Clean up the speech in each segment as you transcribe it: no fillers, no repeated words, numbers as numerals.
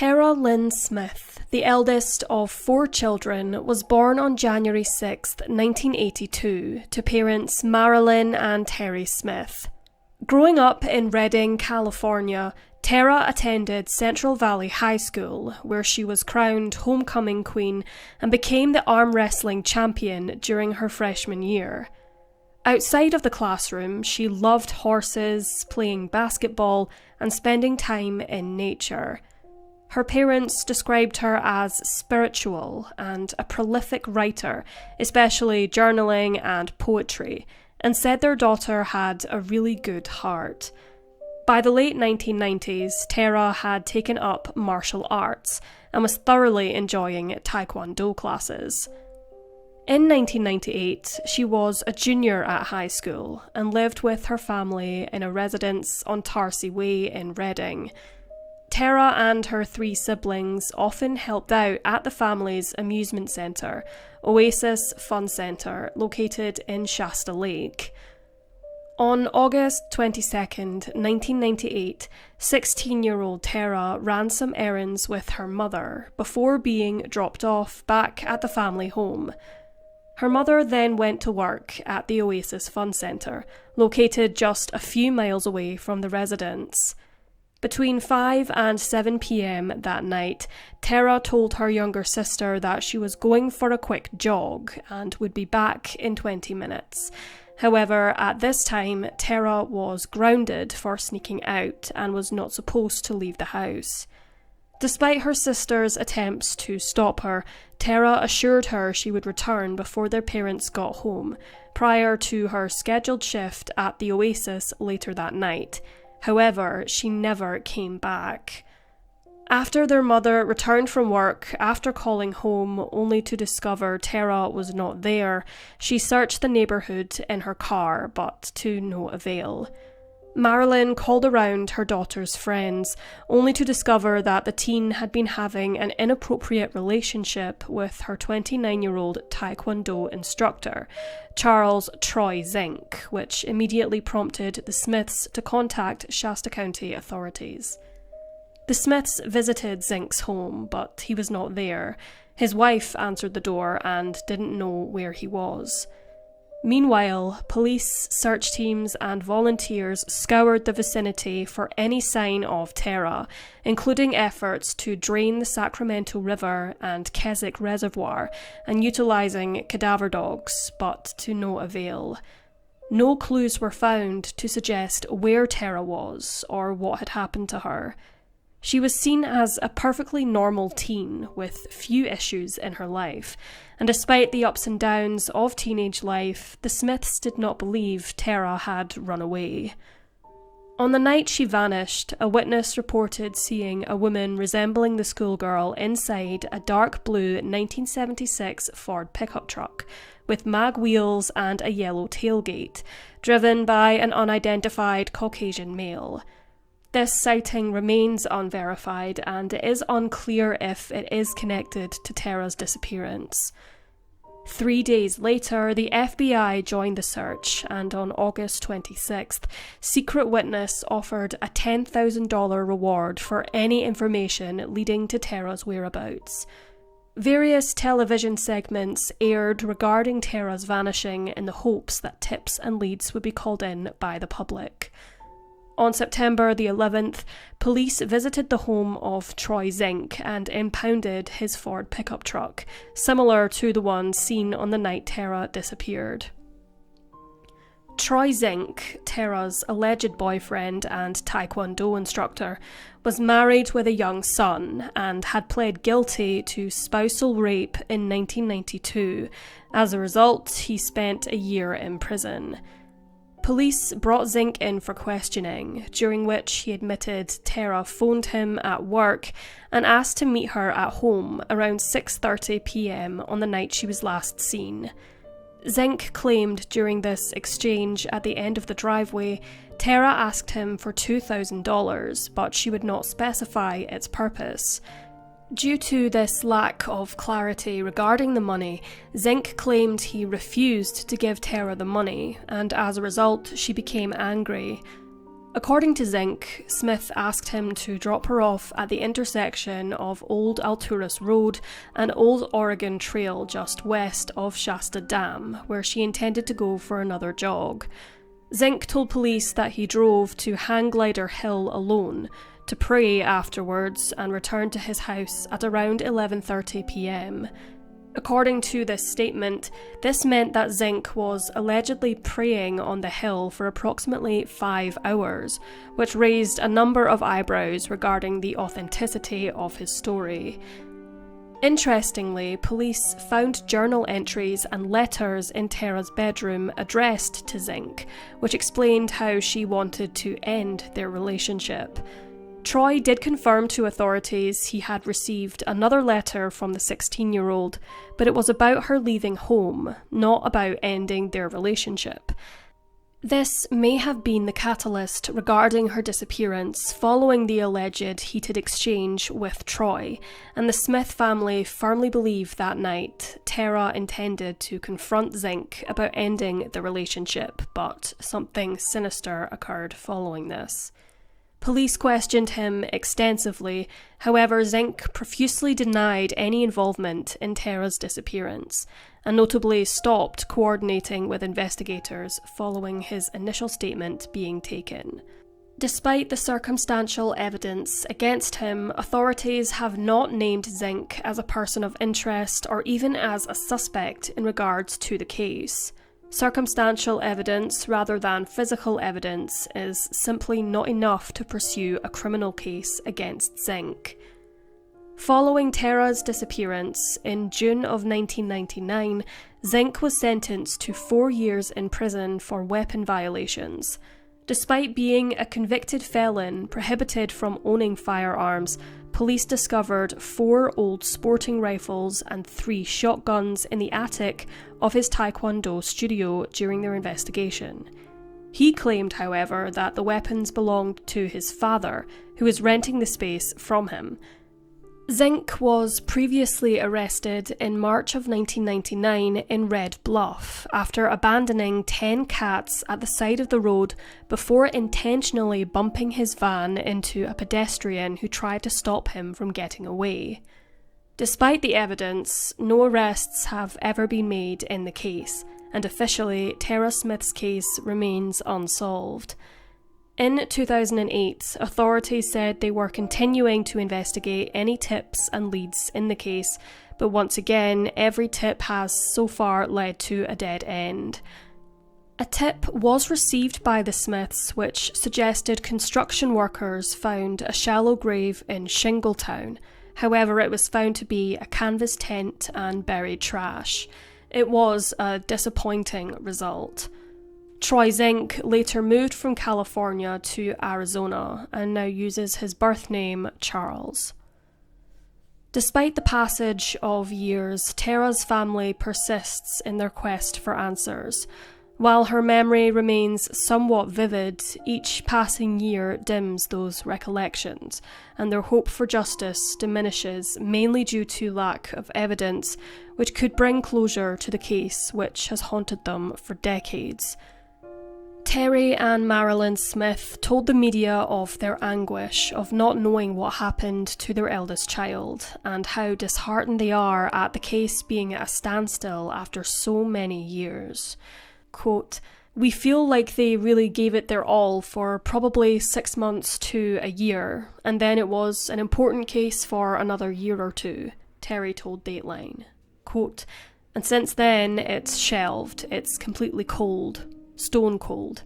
Tera Lynn Smith, the eldest of 4 children, was born on January 6, 1982, to parents Marilyn and Terry Smith. Growing up in Redding, California, Tera attended Central Valley High School, where she was crowned homecoming queen and became the arm wrestling champion during her freshman year. Outside of the classroom, she loved horses, playing basketball, and spending time in nature. Her parents described her as spiritual and a prolific writer, especially journaling and poetry, and said their daughter had a really good heart. By the late 1990s, Tera had taken up martial arts and was thoroughly enjoying Taekwondo classes. In 1998, she was a junior at high school and lived with her family in a residence on Tarsi Way in Redding. Tera and her 3 siblings often helped out at the family's amusement centre, Oasis Fun Centre, located in Shasta Lake. On August 22, 1998, 16-year-old Tera ran some errands with her mother before being dropped off back at the family home. Her mother then went to work at the Oasis Fun Centre, located just a few miles away from the residence. Between 5 and 7 p.m. that night, Tera told her younger sister that she was going for a quick jog and would be back in 20 minutes. However, at this time, Tera was grounded for sneaking out and was not supposed to leave the house. Despite her sister's attempts to stop her, Tera assured her she would return before their parents got home, prior to her scheduled shift at the Oasis later that night. However, she never came back. After their mother returned from work after calling home only to discover Tera was not there, she searched the neighbourhood in her car, but to no avail. Marilyn called around her daughter's friends, only to discover that the teen had been having an inappropriate relationship with her 29-year-old Taekwondo instructor, Charles Troy Zink, which immediately prompted the Smiths to contact Shasta County authorities. The Smiths visited Zink's home, but he was not there. His wife answered the door and didn't know where he was. Meanwhile, police, search teams and volunteers scoured the vicinity for any sign of Tera, including efforts to drain the Sacramento River and Keswick Reservoir and utilising cadaver dogs, but to no avail. No clues were found to suggest where Tera was or what had happened to her. She was seen as a perfectly normal teen with few issues in her life, and despite the ups and downs of teenage life, the Smiths did not believe Tera had run away. On the night she vanished, a witness reported seeing a woman resembling the schoolgirl inside a dark blue 1976 Ford pickup truck, with mag wheels and a yellow tailgate, driven by an unidentified Caucasian male. This sighting remains unverified, and it is unclear if it is connected to Tera's disappearance. 3 days later, the FBI joined the search, and on August 26th, Secret Witness offered a $10,000 reward for any information leading to Tera's whereabouts. Various television segments aired regarding Tera's vanishing in the hopes that tips and leads would be called in by the public. On September the 11th, police visited the home of Troy Zink and impounded his Ford pickup truck, similar to the one seen on the night Tera disappeared. Troy Zink, Tera's alleged boyfriend and Taekwondo instructor, was married with a young son and had pled guilty to spousal rape in 1992. As a result, he spent a year in prison. Police brought Zink in for questioning, during which he admitted Tera phoned him at work and asked to meet her at home around 6:30 p.m. on the night she was last seen. Zink claimed during this exchange at the end of the driveway, Tera asked him for $2,000, but she would not specify its purpose. Due to this lack of clarity regarding the money, Zink claimed he refused to give Tera the money, and as a result, she became angry. According to Zink, Smith asked him to drop her off at the intersection of Old Alturas Road and Old Oregon Trail just west of Shasta Dam, where she intended to go for another jog. Zink told police that he drove to Hang Glider Hill alone, to pray afterwards and return to his house at around 11:30 p.m. According to this statement, this meant that Zink was allegedly praying on the hill for approximately 5 hours, which raised a number of eyebrows regarding the authenticity of his story. Interestingly, police found journal entries and letters in Tera's bedroom addressed to Zink, which explained how she wanted to end their relationship. Troy did confirm to authorities he had received another letter from the 16-year-old, but it was about her leaving home, not about ending their relationship. This may have been the catalyst regarding her disappearance following the alleged heated exchange with Troy, and the Smith family firmly believed that night Tera intended to confront Zink about ending the relationship, but something sinister occurred following this. Police questioned him extensively, however Zink profusely denied any involvement in Tera's disappearance, and notably stopped coordinating with investigators following his initial statement being taken. Despite the circumstantial evidence against him, authorities have not named Zink as a person of interest or even as a suspect in regards to the case. Circumstantial evidence rather than physical evidence is simply not enough to pursue a criminal case against Zink. Following Tera's disappearance, in June of 1999, Zink was sentenced to 4 years in prison for weapon violations. Despite being a convicted felon prohibited from owning firearms, police discovered 4 old sporting rifles and 3 shotguns in the attic of his Taekwondo studio during their investigation. He claimed, however, that the weapons belonged to his father, who was renting the space from him. Zink was previously arrested in March of 1999 in Red Bluff after abandoning 10 cats at the side of the road before intentionally bumping his van into a pedestrian who tried to stop him from getting away. Despite the evidence, no arrests have ever been made in the case, and officially Tera Smith's case remains unsolved. In 2008, authorities said they were continuing to investigate any tips and leads in the case, but once again, every tip has so far led to a dead end. A tip was received by the Smiths which suggested construction workers found a shallow grave in Shingletown. However, it was found to be a canvas tent and buried trash. It was a disappointing result. Troy Zink later moved from California to Arizona and now uses his birth name Charles. Despite the passage of years, Tera's family persists in their quest for answers. While her memory remains somewhat vivid, each passing year dims those recollections, and their hope for justice diminishes mainly due to lack of evidence which could bring closure to the case which has haunted them for decades. Terry and Marilyn Smith told the media of their anguish of not knowing what happened to their eldest child and how disheartened they are at the case being at a standstill after so many years. Quote, "We feel like they really gave it their all for probably 6 months to a year, and then it was an important case for another year or two," Terry told Dateline. Quote, "And since then, it's shelved. It's completely cold. Stone cold."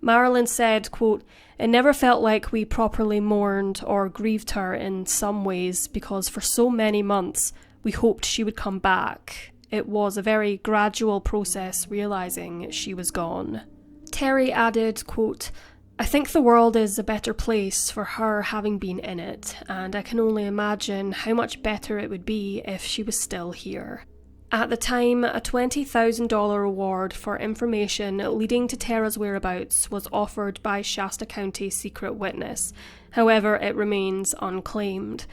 Marilyn said, quote, "It never felt like we properly mourned or grieved her in some ways because for so many months we hoped she would come back. It was a very gradual process realising she was gone." Terry added, quote, "I think the world is a better place for her having been in it, and I can only imagine how much better it would be if she was still here." At the time, a $20,000 reward for information leading to Tera's whereabouts was offered by Shasta County secret witness. However, it remains unclaimed.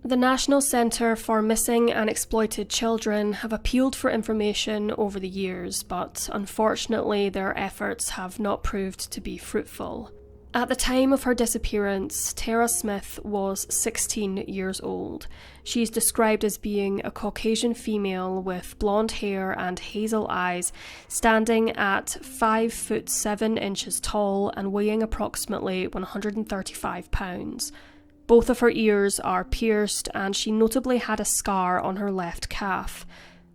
The National Centre for Missing and Exploited Children have appealed for information over the years, but unfortunately their efforts have not proved to be fruitful. At the time of her disappearance, Tera Smith was 16 years old. She's described as being a Caucasian female with blonde hair and hazel eyes, standing at 5 foot 7 inches tall and weighing approximately 135 pounds. Both of her ears are pierced, and she notably had a scar on her left calf.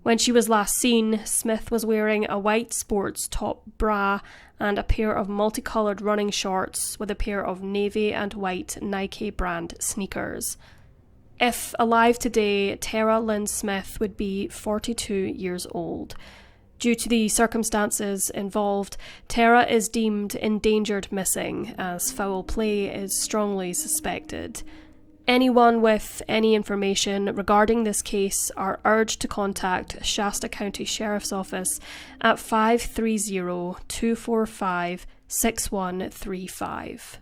When she was last seen, Smith was wearing a white sports top bra and a pair of multicoloured running shorts with a pair of navy and white Nike brand sneakers. If alive today, Tera Lynn Smith would be 42 years old. Due to the circumstances involved, Tera is deemed endangered missing, as foul play is strongly suspected. Anyone with any information regarding this case are urged to contact Shasta County Sheriff's Office at 530-245-6135.